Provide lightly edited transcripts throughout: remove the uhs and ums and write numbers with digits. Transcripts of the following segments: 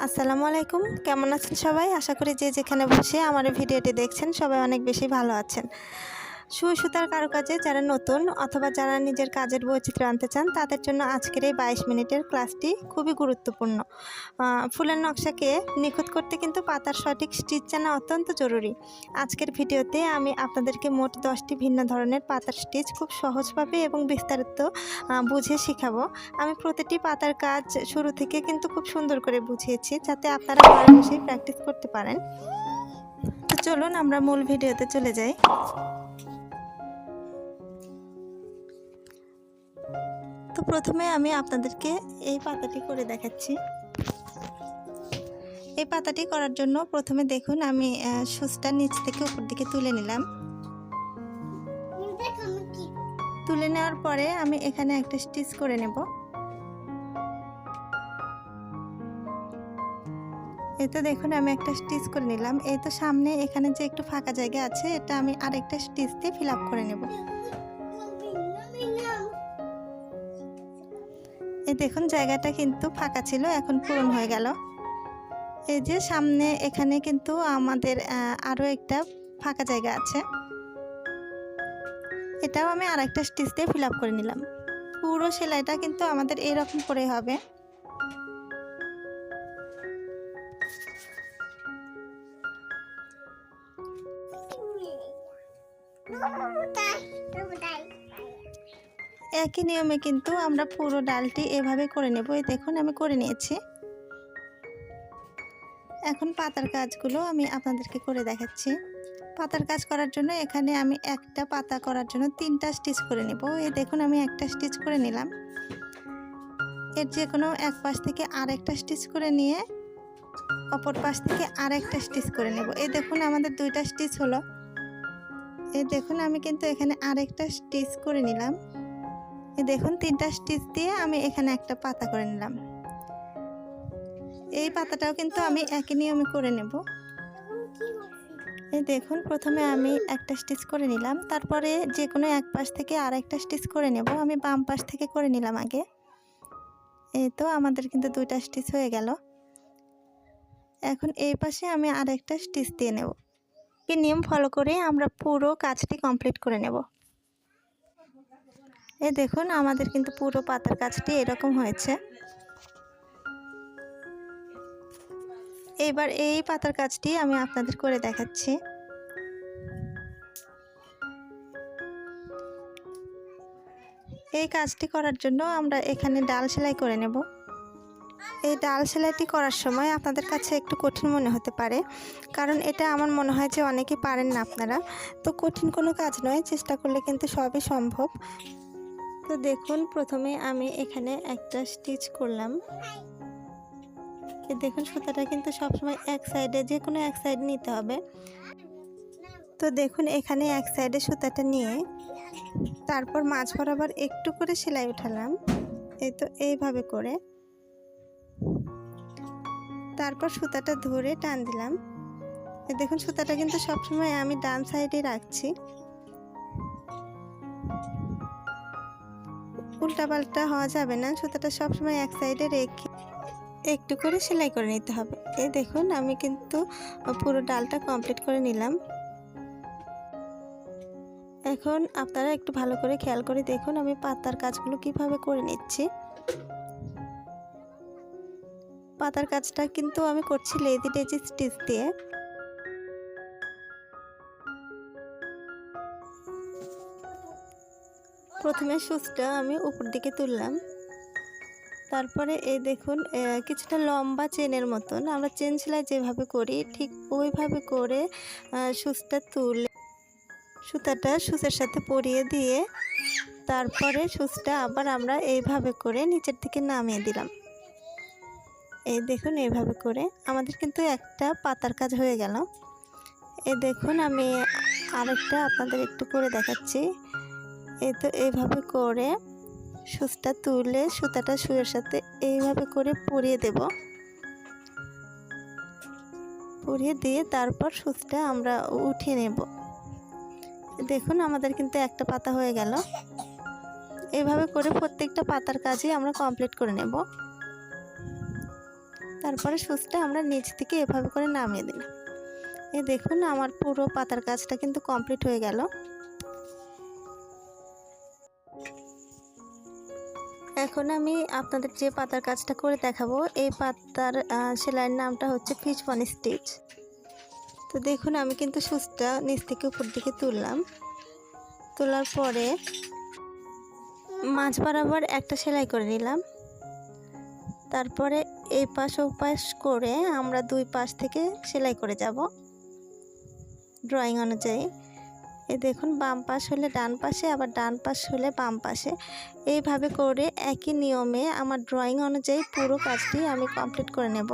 আসসালামু আলাইকুম, কেমন আছেন সবাই? আশা করি যে যেখানে বসে আমার এই ভিডিওটি দেখছেন সবাই অনেক বেশি ভালো আছেন। সুই সুতার কারুকাজে যারা নতুন অথবা যারা নিজের কাজের বৈচিত্র্য আনতে চান তাদের জন্য আজকের এই 22 মিনিটের ক্লাসটি খুবই গুরুত্বপূর্ণ। ফুলের নকশাকে নিখুঁত করতে কিন্তু পাতার সঠিক স্টিচ জানা অত্যন্ত জরুরি। আজকের ভিডিওতে আমি আপনাদেরকে মোট 10টি ভিন্ন ধরনের পাতার স্টিচ খুব সহজভাবে এবং বিস্তারিত বুঝিয়ে শেখাবো। আমি প্রতিটি পাতার কাজ শুরু থেকে কিন্তু খুব সুন্দর করে বুঝিয়েছি যাতে আপনারা ঘরে বসেই প্র্যাকটিস করতে পারেন। তো চলুন আমরা মূল ভিডিওতে চলে যাই। তো প্রথমে আমি আপনাদেরকে এই পাতাটি করে দেখাচ্ছি। এই পাতাটি করার জন্য প্রথমে দেখুন আমি সুচটা নিচ থেকে উপর দিকে তুলে নিলাম। তুলে নেওয়ার পরে আমি এখানে একটা স্টিচ করে নেব। এই তো দেখুন আমি একটা স্টিচ করে নিলাম। এই তো সামনে এখানে যে একটু ফাঁকা জায়গা আছে এটা আমি আরেকটা স্টিচ দিয়ে ফিল আপ করে নেব। এই দেখুন জায়গাটা কিন্তু ফাঁকা ছিল, এখন পূরণ হয়ে গেল। এই যে সামনে এখানে কিন্তু আমাদের আরও একটা ফাঁকা জায়গা আছে, এটাও আমি আরেকটা স্টিচ দিয়ে ফিল আপ করে নিলাম। পুরো সেলাইটা কিন্তু আমাদের এইরকম করে হবে। একই নিয়মে কিন্তু আমরা পুরো ডালটি এভাবে করে নেব। এই দেখুন আমি করে নিয়েছি। এখন পাতার কাজগুলো আমি আপনাদেরকে করে দেখাচ্ছি। পাতার কাজ করার জন্য এখানে আমি একটা পাতা করার জন্য 3টা স্টিচ করে নেব। এই দেখুন আমি একটা স্টিচ করে নিলাম। এর যে কোনো এক পাশ থেকে আরেকটা স্টিচ করে নিয়ে অপর পাশ থেকে আরেকটা স্টিচ করে নেব। এই দেখুন আমাদের 2টা স্টিচ হলো। এই দেখুন আমি কিন্তু এখানে আরেকটা স্টিচ করে নিলাম। এই দেখুন 3টা স্টিচ দিয়ে আমি এখানে একটা পাতা করে নিলাম। এই পাতাটাও কিন্তু আমি একই নিয়মে করে নেব। এই দেখুন প্রথমে আমি একটা স্টিচ করে নিলাম, তারপরে যে কোনো এক পাশ থেকে আরেকটা স্টিচ করে নেব। আমি বাম পাশ থেকে করে নিলাম আগে। এই তো আমাদের কিন্তু 2টা স্টিচ হয়ে গেল। এখন এই পাশে আমি আরেকটা স্টিচ দিয়ে নেব। এই নিয়ম ফলো করে আমরা পুরো কাজটি কমপ্লিট করে নেব। এই দেখুন আমাদের কিন্তু পুরো পাতার কাজটি এরকম হয়েছে। এবার এই পাতার কাজটি আমি আপনাদের করে দেখাচ্ছি। এই কাজটি করার জন্য আমরা এখানে ডাল সেলাই করে নেব। এই ডাল সেলাইটি করার সময় আপনাদের কাছে একটু কঠিন মনে হতে পারে, কারণ এটা আমার মনে হয় যে অনেকেই পারেন না আপনারা। তো কঠিন কোনো কাজ নয়, চেষ্টা করলে কিন্তু সবই সম্ভব। তো দেখুন প্রথমে আমি এখানে একটা স্টিচ করলাম। দেখুন সুতাটা কিন্তু সবসময় এক সাইডে, যে কোনো এক সাইড নিতে হবে। তো দেখুন এখানে এক সাইডে সুতাটা নিয়ে তারপর মাঝ বরাবর একটু করে সেলাই উঠালাম। এই তো এইভাবে করে তারপর সুতাটা ধরে টান দিলাম। দেখুন সুতাটা কিন্তু সবসময় আমি ডান সাইডে রাখছি, উল্টাপাল্টা হওয়া যাবে না। সুতাটা সবসময় এক সাইডে রেখে একটু করে সেলাই করে নিতে হবে। এই দেখুন আমি কিন্তু পুরো ডালটা কমপ্লিট করে নিলাম। এখন আপনারা একটু ভালো করে খেয়াল করে দেখুন আমি পাতার কাজগুলো কিভাবে করে নিচ্ছি। পাতার কাজটা কিন্তু আমি করছি লেজি ডেজি স্টিচ দিয়ে। প্রথমে সুচটা আমি উপর দিকে তুললাম, তারপরে এই দেখুন কিছুটা লম্বা চেনের মতন আমরা চেন সেলাই যেভাবে করি ঠিক ওইভাবে করে সুচটা তুলে সুতাটা সুচের সাথে পরিয়ে দিয়ে তারপরে সুচটা আবার আমরা এইভাবে করে নিচের দিকে নামিয়ে দিলাম। এই দেখুন এইভাবে করে আমাদের কিন্তু একটা পাতার কাজ হয়ে গেল। এই দেখুন আমি আরেকটা আপনাদের একটু করে দেখাচ্ছি। এই তো এইভাবে করে সুচটা তুলে সুতাটা সুইয়ের সাথে এইভাবে করে পরিয়ে দেব। পরিয়ে দিয়ে তারপর সুচটা আমরা উঠিয়ে নেব। দেখুন আমাদের কিন্তু একটা পাতা হয়ে গেল। এইভাবে করে প্রত্যেকটা পাতার কাজই আমরা কমপ্লিট করে নেব। তারপরে সুচটা আমরা নিচ থেকে এভাবে করে নামিয়ে দিলাম। এই দেখুন আমার পুরো পাতার কাজটা কিন্তু কমপ্লিট হয়ে গেল। এখন আমি আপনাদের যে পাতার কাজটা করে দেখাবো, এই পাতার সেলাইয়ের নামটা হচ্ছে ফিশ বন স্টিচ। তো দেখুন আমি কিন্তু সুচটা নিচ থেকে উপর দিকে তুললাম, তোলার পরে মাঝ বরাবর একটা সেলাই করে নিলাম। তারপরে এই পাশ ও পাশ করে আমরা দুই পাশ থেকে সেলাই করে যাব ড্রয়িং অনুযায়ী। এই দেখুন বাম পাশ হলে ডান পাশে, আবার ডান পাশ হলে বাম পাশে, এইভাবে করে একই নিয়মে আমার ড্রয়িং অনুযায়ী পুরো কাজটি আমি কমপ্লিট করে নেব।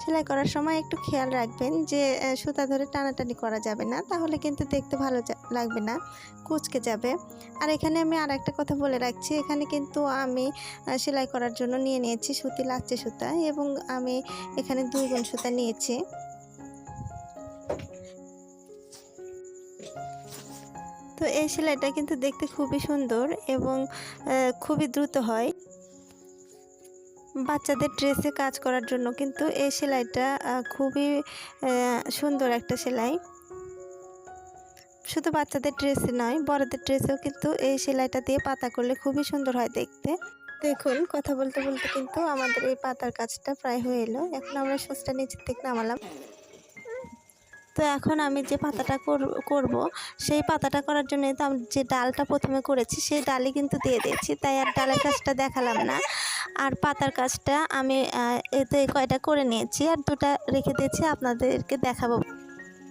সেলাই করার সময় একটু খেয়াল রাখবেন যে সুতা ধরে টানাটানি করা যাবে না, তাহলে কিন্তু দেখতে ভালো লাগবে না, কুঁচকে যাবে। আর এখানে আমি আর একটা কথা বলে রাখছি, এখানে কিন্তু আমি সেলাই করার জন্য নিয়ে নিয়েছি সুতি লাচ্চে সুতা, এবং আমি এখানে 2 গুণ সুতা নিয়েছি। তো এই সেলাইটা কিন্তু দেখতে খুবই সুন্দর এবং খুবই দ্রুত হয়। বাচ্চাদের ড্রেসে কাজ করার জন্য কিন্তু এই সেলাইটা খুবই সুন্দর একটা সেলাই। শুধু বাচ্চাদের ড্রেসে নয়, বড়দের ড্রেসেও কিন্তু এই সেলাইটা দিয়ে পাতা করলে খুবই সুন্দর হয় দেখতে। দেখুন কথা বলতে বলতে কিন্তু আমাদের এই পাতার কাজটা প্রায় হয়ে এলো। এখন আমরা সুচটা নিচের থেকে নামালাম। তো এখন আমি যে পাতাটা করব, সেই পাতাটা করার জন্য তো আমি যে ডালটা প্রথমে করেছি সেই ডালই কিন্তু দিয়ে দিয়েছি, তাই আর ডালের কাজটা দেখালাম না। আর পাতার কাজটা আমি এতে কয়টা করে নিয়েছি, আর 2টা রেখে দিয়েছি, আপনাদেরকে দেখাবো।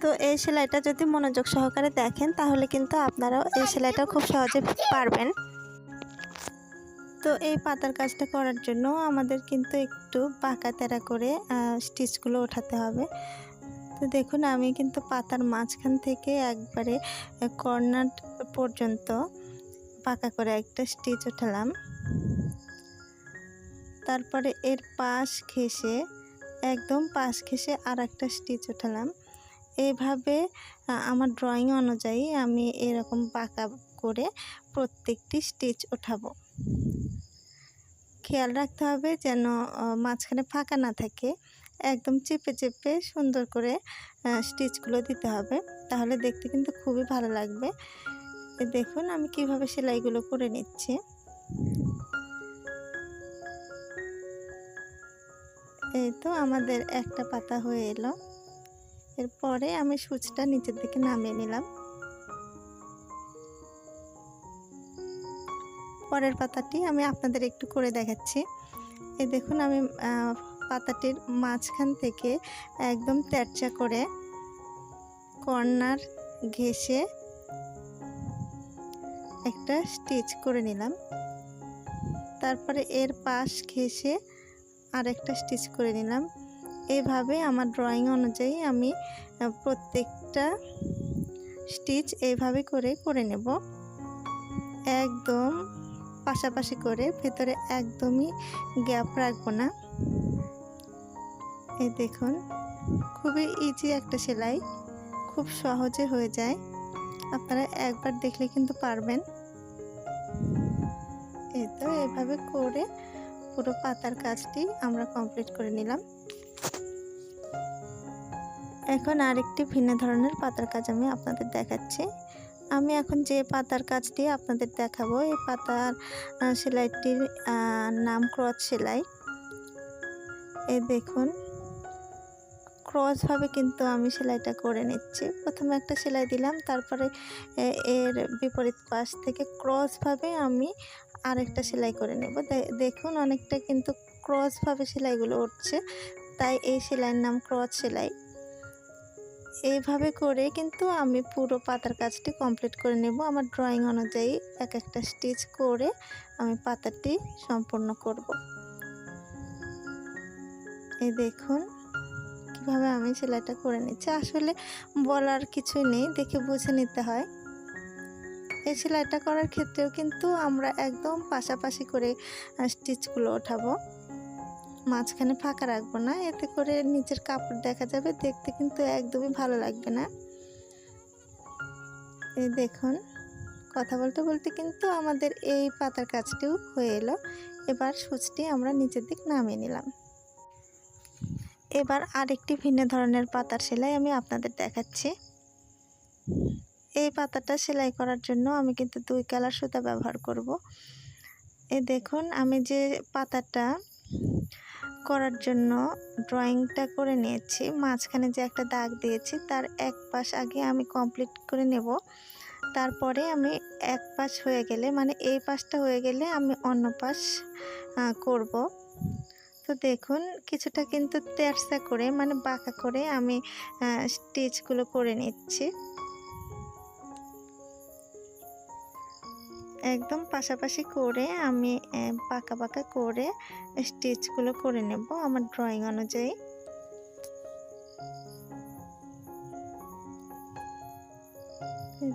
তো এই সেলাইটা যদি মনোযোগ সহকারে দেখেন তাহলে কিন্তু আপনারাও এই সেলাইটা খুব সহজে পারবেন। তো এই পাতার কাজটা করার জন্য আমাদের কিন্তু একটু বাঁকা তেরা করে স্টিচগুলো ওঠাতে হবে। তো দেখুন আমি কিন্তু পাতার মাঝখান থেকে একবারে কর্নার পর্যন্ত পাকা করে একটা স্টিচ ওঠালাম। তারপরে এর পাশ ঘেঁষে, একদম পাশ ঘেঁষে আর একটা স্টিচ ওঠালাম। এইভাবে আমার ড্রয়িং অনুযায়ী আমি এরকম বাঁকা করে প্রত্যেকটি স্টিচ ওঠাবো। খেয়াল রাখতে হবে যেন মাঝখানে ফাঁকা না থাকে, একদম চেপে চেপে সুন্দর করে স্টিচগুলো দিতে হবে, তাহলে দেখতে কিন্তু খুবই ভালো লাগবে। দেখুন আমি কিভাবে সেলাইগুলো করে নিচ্ছি। এই তো আমাদের একটা পাতা হয়ে এলো। এরপরে আমি সুচটা নিচের দিকে নামিয়ে নিলাম। পরের পাতাটি আমি আপনাদের একটু করে দেখাচ্ছি। এই দেখুন আমি পাতাটির মাঝখান থেকে একদম তেরচা করে কর্নার ঘেঁষে একটা স্টিচ করে নিলাম। তারপরে এর পাশ ঘেঁষে আর একটা স্টিচ করে নিলাম। এইভাবে আমার ড্রয়িং অনুযায়ী আমি প্রত্যেকটা স্টিচ এইভাবে করে নেব, একদম পাশাপাশি করে, ভেতরে একদমই গ্যাপ রাখবো না। এই দেখুন খুবই ইজি একটা সেলাই, খুব সহজে হয়ে যায়, আপনারা একবার দেখলে কিন্তু পারবেন। এই তো এভাবে করে পুরো পাতার কাজটি আমরা কমপ্লিট করে নিলাম। এখন আরেকটি ভিন্ন ধরনের পাতার কাজ আমি আপনাদের দেখাচ্ছি। আমি এখন যে পাতার কাজটি আপনাদের দেখাবো, এই পাতার সেলাইটির নাম ক্রস সেলাই। এই দেখুন ক্রসভাবে কিন্তু আমি সেলাইটা করে নিচ্ছি। প্রথমে একটা সেলাই দিলাম, তারপরে এর বিপরীত পাশ থেকে ক্রসভাবে আমি আরেকটা সেলাই করে নেব। দেখুন অনেকটা কিন্তু ক্রসভাবে সেলাইগুলো উঠছে, তাই এই সেলাইয়ের নাম ক্রস সেলাই। এইভাবে করে কিন্তু আমি পুরো পাতার কাজটি কমপ্লিট করে নেব। আমার ড্রয়িং অনুযায়ী এক একটা স্টিচ করে আমি পাতাটি সম্পূর্ণ করব। এই দেখুন কিভাবে আমি সেলাইটা করে নিচ্ছি। আসলে বলার কিছুই নেই, দেখে বুঝে নিতে হয়। এই সেলাইটা করার ক্ষেত্রেও কিন্তু আমরা একদম পাশাপাশি করে স্টিচগুলো ওঠাবো, মাঝখানে ফাঁকা রাখবো না, এতে করে নিচের কাপড় দেখা যাবে, দেখতে কিন্তু একদমই ভালো লাগবে না। এই দেখুন কথা বলতে বলতে কিন্তু আমাদের এই পাতার কাজটিও হয়ে এলো। এবার সূচটি আমরা নিচের দিক নামিয়ে নিলাম। এবার আরেকটি ভিন্ন ধরনের পাতার সেলাই আমি আপনাদের দেখাচ্ছি। এই পাতাটা সেলাই করার জন্য আমি কিন্তু 2 কালার সুতা ব্যবহার করব। এই দেখুন আমি যে পাতাটা করার জন্য ড্রয়িংটা করে নিয়েছি, মাঝখানে যে একটা দাগ দিয়েছি তার এক পাশ আগে আমি কমপ্লিট করে নেব। তারপরে আমি এক পাশ হয়ে গেলে, মানে এই পাশটা হয়ে গেলে আমি অন্য পাশ করব। তো দেখুন কিছুটা কিন্তু তেরছা করে, মানে বাঁকা করে আমি স্টিচগুলো করে নিচ্ছি। একদম পাশাপাশি করে আমি বাঁকা বাঁকা করে স্টিচগুলো করে নেব আমার ড্রয়িং অনুযায়ী।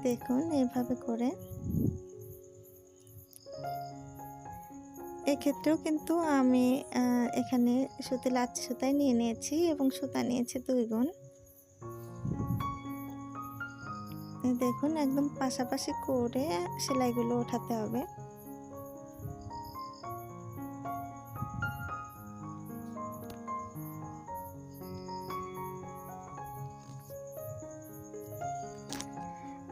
দেখুন এইভাবে করে। এক্ষেত্রেও কিন্তু আমি এখানে সুতি লাচ্ছি সুতাই নিয়ে নিয়েছি এবং সুতা নিয়েছি 2 গুণ। দেখুন একদম পাশাপাশি করে সেলাইগুলো ওঠাতে হবে।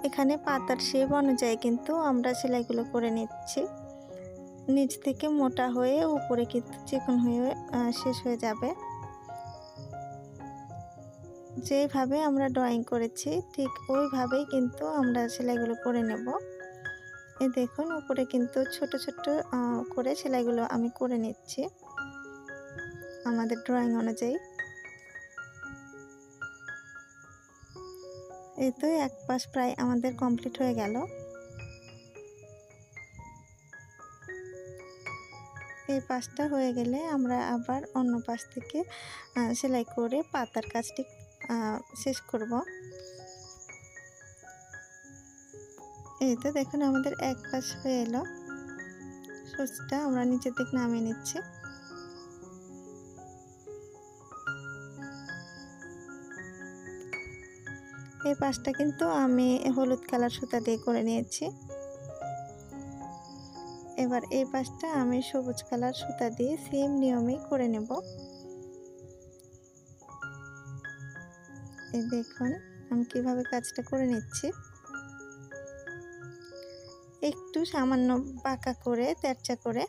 এখানে পাতার শেপ অনুযায়ী কিন্তু আমরা সেলাইগুলো করে নিচ্ছি। নিচ থেকে মোটা হয়ে উপরে কিন্তু চিকন হয়ে শেষ হয়ে যাবে। যেভাবে আমরা ড্রয়িং করেছি ঠিক ওইভাবেই কিন্তু আমরা সেলাইগুলো করে নেব। এই দেখুন উপরে কিন্তু ছোট ছোট করে সেলাইগুলো আমি করে নিচ্ছি আমাদের ড্রয়িং অনুযায়ী। এই তো এক পাশ প্রায় আমাদের কমপ্লিট হয়ে গেল। এই পাশটা হয়ে গেলে আমরা আবার অন্য পাশ থেকে সেলাই করে পাতার কাজটি শেষ করব। এই তো দেখুন আমাদের এক পাশ হয়ে এলো। সুচটা আমরা নিচের দিক নামিয়ে নিচ্ছি। এই পাশটা কিন্তু আমি হলুদ কালার সুতা দিয়ে করে নিয়েছি। এবার এই পাশটা আমি সবুজ কালার সুতা দিয়ে সেম নিয়মেই করে নেব। এই দেখুন আমি কিভাবে কাজটা করে নিচ্ছি। একটু সামান্য বাঁকা করে তেরচা করে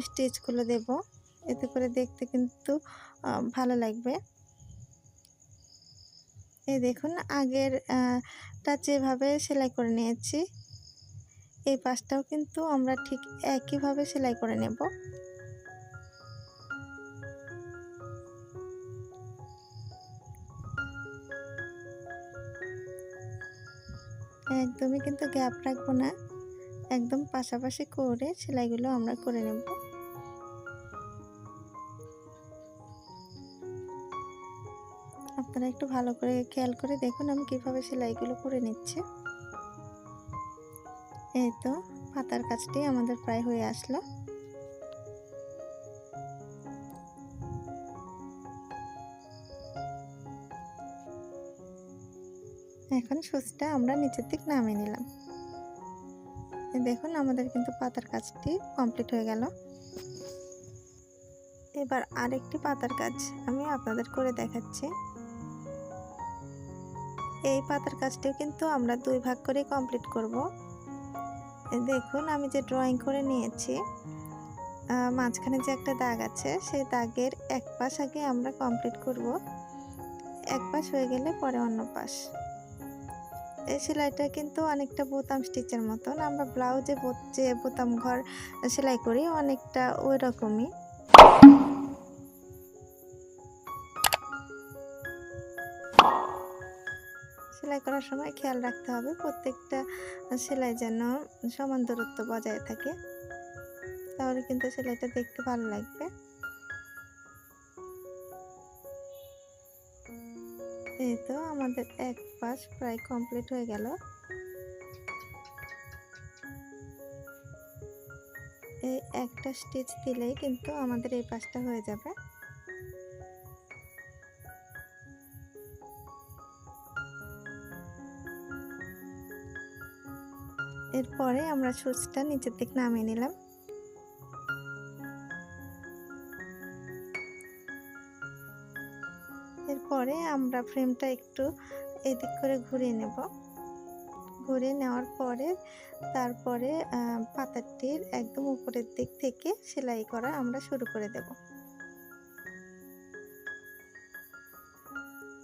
স্টিচগুলো দেব, এতে করে দেখতে কিন্তু ভালো লাগবে। এই দেখুন আগের টা যেভাবে সেলাই করে নিয়েছি এই পাশটাও কিন্তু আমরা ঠিক একইভাবে সেলাই করে নেব। একদমই কিন্তু গ্যাপ রাখবো না, একদম পাশাপাশি করে সেলাইগুলো আমরা করে নেব। আপনারা একটু ভালো করে খেয়াল করে দেখুন আমি কিভাবে সেলাইগুলো করে নিচ্ছি। এই তো পাতার কাজটি আমাদের প্রায় হয়ে আসলো। এখন সুচটা আমরা নিচের দিক নামিয়ে নিলাম। দেখুন আমাদের কিন্তু পাতার কাজটি কমপ্লিট হয়ে গেল। এবার আরেকটি পাতার কাজ আমি আপনাদের করে দেখাচ্ছি। এই পাতার কাজটিও কিন্তু আমরা 2 ভাগ করে কমপ্লিট করব। দেখুন আমি যে ড্রয়িং করে নিয়েছি মাঝখানে যে একটা দাগ আছে সেই দাগের এক পাশ আগে আমরা কমপ্লিট করব। এক পাশ হয়ে গেলে পরে অন্য পাশ। এই সেলাইটা কিন্তু অনেকটা বোতাম স্টিচের মতন, আমরা ব্লাউজে যে বোতাম ঘর সেলাই করি অনেকটা ওই রকমই। সেলাই করার সময় খেয়াল রাখতে হবে প্রত্যেকটা সেলাই যেন সমান দূরত্ব বজায় থাকে, তাহলে কিন্তু সেলাইটা দেখতে ভালো লাগবে। এই তো আমাদের এক পাশ প্রায় কমপ্লিট হয়ে গেল। এই একটা স্টিচ দিলেই কিন্তু আমাদের এই পাশটা হয়ে যাবে। এরপরে আমরা সুচটা নিচের দিক নামিয়ে নিলাম। এরপরে আমরা ফ্রেমটা একটু এদিক করে ঘুরিয়ে নেব। ঘুরিয়ে নেওয়ার পরে তারপরে পাতাটির একদম উপরের দিক থেকে সেলাই করা আমরা শুরু করে দেব।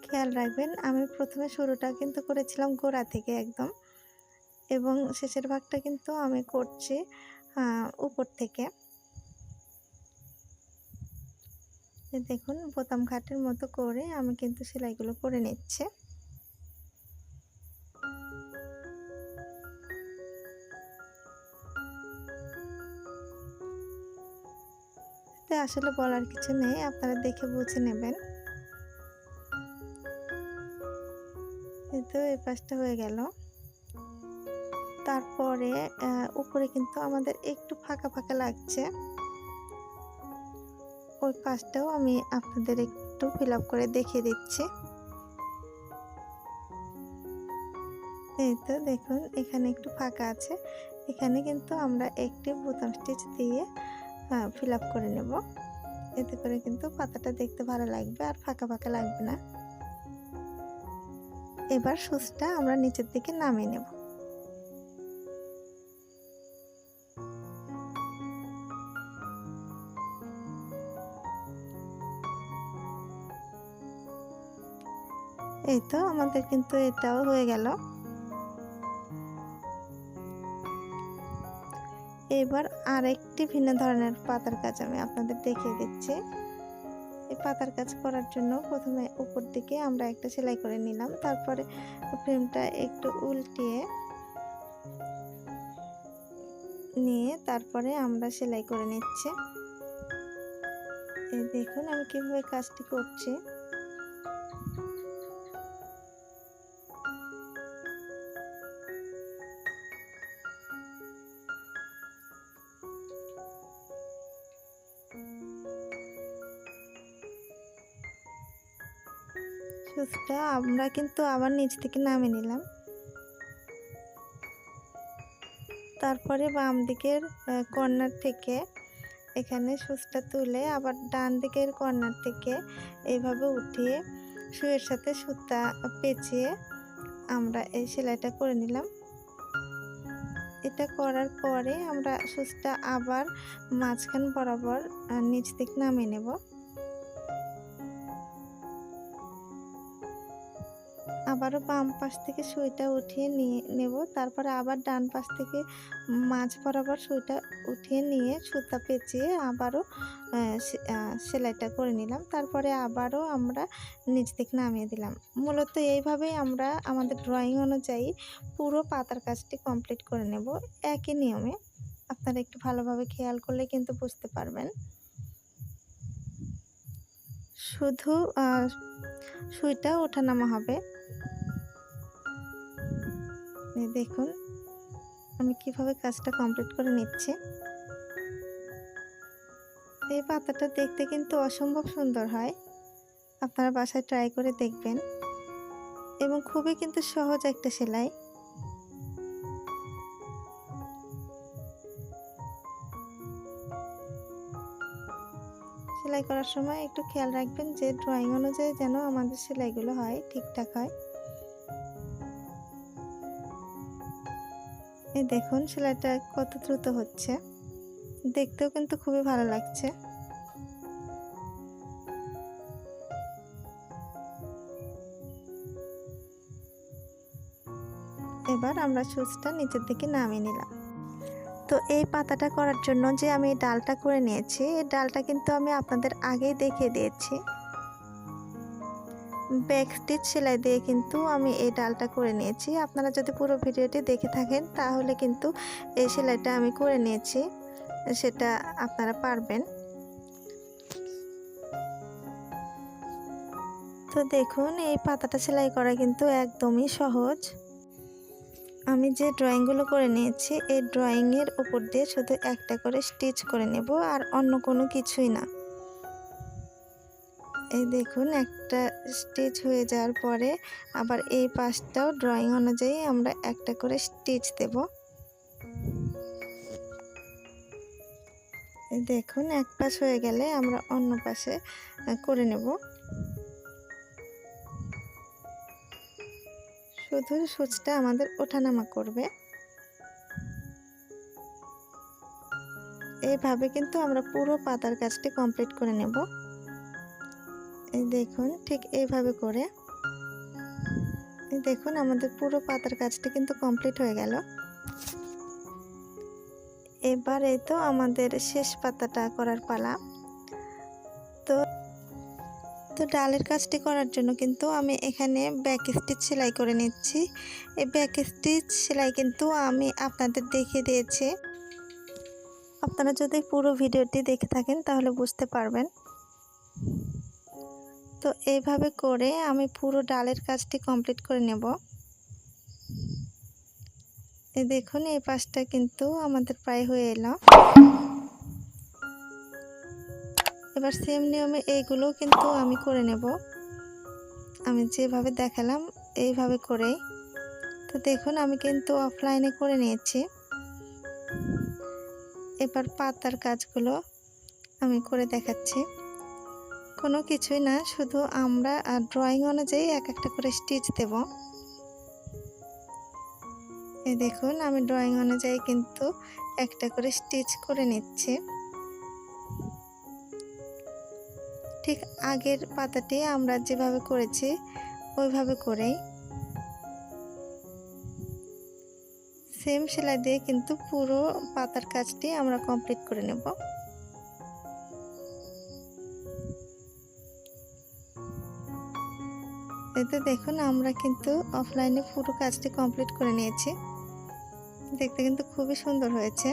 খেয়াল রাখবেন, আমি প্রথমে শুরুটা কিন্তু করেছিলাম গোড়া থেকে একদম, এবং শেষের ভাগটা কিন্তু আমি করছি উপর থেকে। দেখুন বোতাম খাটের মতো করে আমি কিন্তু সেলাইগুলো করে নিচ্ছি। এতে আসলে বলার কিছু নেই, আপনারা দেখে বুঝে নেবেন। কিন্তু এই পাশটা হয়ে গেল। তারপরে উপরে কিন্তু আমাদের একটু ফাঁকা ফাঁকা লাগছে, ওই পাশটাও আমি আপনাদের একটু ফিল আপ করে দেখিয়ে দিচ্ছি। এই তো দেখুন এখানে একটু ফাঁকা আছে, এখানে কিন্তু আমরা একটি বোতাম স্টিচ দিয়ে ফিল আপ করে নেব। এতে করে কিন্তু পাতাটা দেখতে ভালো লাগবে আর ফাঁকা ফাঁকা লাগবে না। এবার সুচটা আমরা নিচের দিকে নামিয়ে নেব। এই তো আমাদের কিন্তু এটাও হয়ে গেল। এবার আরেকটি ভিন্ন ধরনের পাতার কাজ আমি আপনাদের দেখিয়ে দিচ্ছি। এই পাতার কাজ করার জন্য প্রথমে উপর দিকে আমরা একটা সেলাই করে নিলাম, তারপরে ফ্রেমটা একটু উল্টিয়ে নিয়ে তারপরে আমরা সেলাই করে নিচ্ছি। এই দেখুন আমি কিভাবে কাজটি করছি। সুচটা আমরা কিন্তু আবার নিচ থেকে নামিয়ে নিলাম। তারপরে বাম দিকের কর্নার থেকে এখানে সুচটা তুলে আবার ডান দিকের কর্নার থেকে এইভাবে উঠিয়ে সুইয়ের সাথে সুতা পেঁচিয়ে আমরা এই সেলাইটা করে নিলাম। এটা করার পরে আমরা সুচটা আবার মাঝখান বরাবর নিচ থেকে নামিয়ে নেব। আবারও বাম পাশ থেকে সুইটা উঠিয়ে নিয়ে নেব, তারপরে আবার ডান পাশ থেকে মাঝ বরাবর সুইটা উঠিয়ে নিয়ে সুতা পেঁচিয়ে আবারও সেলাইটা করে নিলাম। তারপরে আবারও আমরা নিচ থেকে নামিয়ে দিলাম। মূলত এইভাবেই আমরা আমাদের ড্রয়িং অনুযায়ী পুরো পাতার কাজটি কমপ্লিট করে নেব একই নিয়মে। আপনারা একটু ভালোভাবে খেয়াল করলে কিন্তু বুঝতে পারবেন। শুধু সুইটা ওঠানামা হবে। দেখুন আমি কিভাবে কাজটা কমপ্লিট করে নিচ্ছি। এই পাতাটা দেখতে কিন্তু অসম্ভব সুন্দর হয়, আপনারা বাসায় ট্রাই করে দেখবেন, এবং খুবই কিন্তু সহজ একটা সেলাই। সেলাই করার সময় একটু খেয়াল রাখবেন যে ড্রয়িং অনুযায়ী যেন আমাদের সেলাইগুলো হয়, ঠিকঠাক হয়। এই দেখুন সেলাইটা কত দ্রুত হচ্ছে, দেখতেও কিন্তু খুবই ভালো লাগছে। এবার আমরা সুচটা নিচের দিকে নামিয়ে নিলাম। তো এই পাতাটা করার জন্য যে আমি ডালটা করে নিয়েছি, এই ডালটা কিন্তু আমি আপনাদের আগেই দেখিয়ে দিয়েছি। ব্যাক স্টিচ সেলাই দিয়ে কিন্তু আমি এই ডালটা করে নিয়েছি। আপনারা যদি পুরো ভিডিওটি দেখে থাকেন তাহলে কিন্তু এই সেলাইটা আমি করে নিয়েছি, সেটা আপনারা পারবেন। তো দেখুন এই পাতাটা সেলাই করা কিন্তু একদমই সহজ। আমি যে ড্রয়িংগুলো করে নিয়েছি এই ড্রয়িংয়ের উপর দিয়ে শুধু একটা করে স্টিচ করে নেব, আর অন্য কোনো কিছুই না। এই দেখুন একটা স্টিচ হয়ে যাওয়ার পরে আবার এই পাশটাও ড্রয়িং অনুযায়ী আমরা একটা করে স্টিচ দেব। দেখুন এক পাশ হয়ে গেলে আমরা অন্য পাশে করে নেব। শুধু সূচটা আমাদের ওঠানামা করবে। এইভাবে কিন্তু আমরা পুরো পাতার কাজটি কমপ্লিট করে নেব। এই দেখুন ঠিক এইভাবে করে দেখুন আমাদের পুরো পাতার কাজটি কিন্তু কমপ্লিট হয়ে গেল। এবার এই তো আমাদের শেষ পাতাটা করার পালা। তো ডালের কাজটি করার জন্য কিন্তু আমি এখানে ব্যাক স্টিচ সেলাই করে নিচ্ছি। এই ব্যাক স্টিচ সেলাই কিন্তু আমি আপনাদের দেখিয়ে দিয়েছি। আপনারা যদি পুরো ভিডিওটি দেখে থাকেন তাহলে বুঝতে পারবেন। তো এইভাবে করে আমি পুরো ডালের কাজটি কমপ্লিট করে নেব। এই দেখুন এই পাশটা কিন্তু আমাদের প্রায় হয়ে এলো। এবার সেম নিয়মে এইগুলো কিন্তু আমি করে নেব। আমি যেভাবে দেখালাম এইভাবে করেই। তো দেখুন আমি কিন্তু অফলাইনে করে নিয়েছি। এবার পাতার কাজগুলো আমি করে দেখাচ্ছি। কোনো কিছুই না, শুধু আমরা ড্রয়িং অনুযায়ী এক একটা করে স্টিচ দেব। এই দেখুন আমি ড্রয়িং অনুযায়ী কিন্তু একটা করে স্টিচ করে নিচ্ছি। ঠিক আগের পাতাটি আমরা যেভাবে করেছি ওইভাবে করেই সেম সেলাই দিয়ে কিন্তু পুরো পাতার কাজটি আমরা কমপ্লিট করে নেব। এতে দেখুন আমরা কিন্তু অফলাইনে পুরো কাজটি কমপ্লিট করে নিয়েছি। দেখতে কিন্তু খুবই সুন্দর হয়েছে।